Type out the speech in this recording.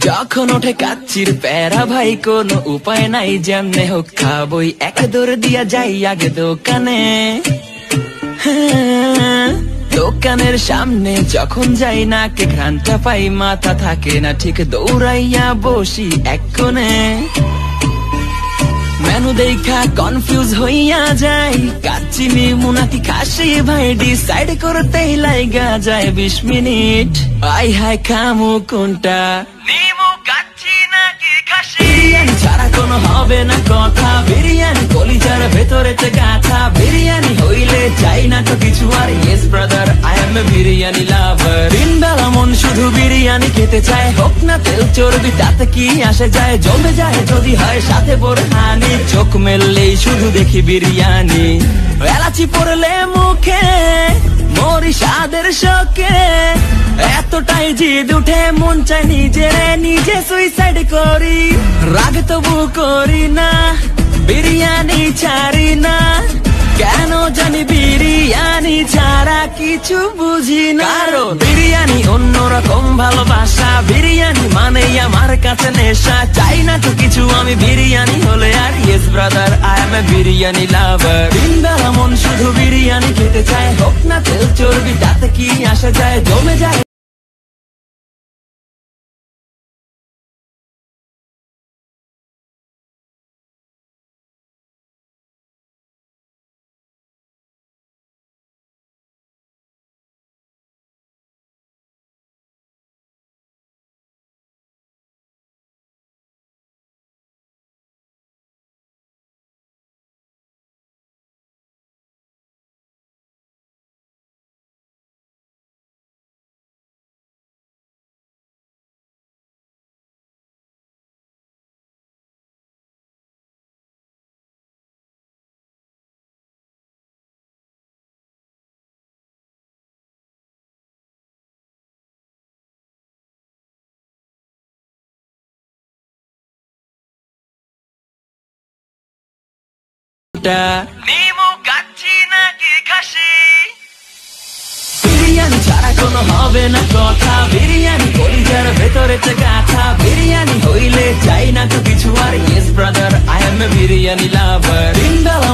যখন ওঠে কাচ্চির প্যারা ভাই কোনো উপায় নাই, যেমনে হোক খাবই, এক দৌড় দিয়া যাই আগে দোকানে। দোকানের সামনে যখন যাই নাকে ঘ্রাণটা পাই, মাথা থাকে না ঠিক, দৌড়াইয়া বসি এক কোণে। মেনু দেখা কনফিউজ হইয়া যাই, কাচ্চি নিমু নাকি খাসি ভাই, ডিসাইড করতেই লাইগা যায় 20 মিনিট। আই হাই খামু কোনটা, নিমু কাচ্চি নাকি খাসি? বিরিয়ানি ছাড়া কোনো হবে না কথা, বিরিয়ানি কলিজার ভেতরেতে গাথা, বিরিয়ানি হইলে চাই না তো কিছু আর। Yes brother, I M A biryani লাভার। দিন বেলা মন শুধু বিরিয়ানি খেতে চায়, হোক না তেল চর্বি তাতে কি আসে যায়, জমে যায় যদি হয় সাথে বোরহানি। চোখ মেললেই শুধু দেখি বিরিয়ানি, এলাচি পড়লে মুখে মরি স্বাদের শোকে। এতটাই জিদ উঠে মন চাই নিজে সুইসাইড করি, রাগ তবু করি না, বিরিয়ানি ছাড়ি না। কেন জানি বিরিয়ানি ছাড়া কিছু বুঝি না, কারণ বিরিয়ানি অন্যরকম ভালোবাসা, বিরিয়ানি মানে আমার কাছে নেশা। চাই না তো কিছু আমি বিরিয়ানি হলে আর। Yes brother, I M A biryani লাভার। দিন বেলা মন শুধু বিরিয়ানি খেতে চায়, হোক না তেল চর্বি তাতে কি আসে যায়, জমে যায়। নিমু কাচ্চি নাকি খাসি? বিরিয়ানি ছাড়া কোনো হবে না কথা, বিরিয়ানি কলিজার ভেতরেতে গাথা, বিরিয়ানি হইলে চাই না তো কিছু আর। Yes brother, I M A biryani লাভার। দিন বেলা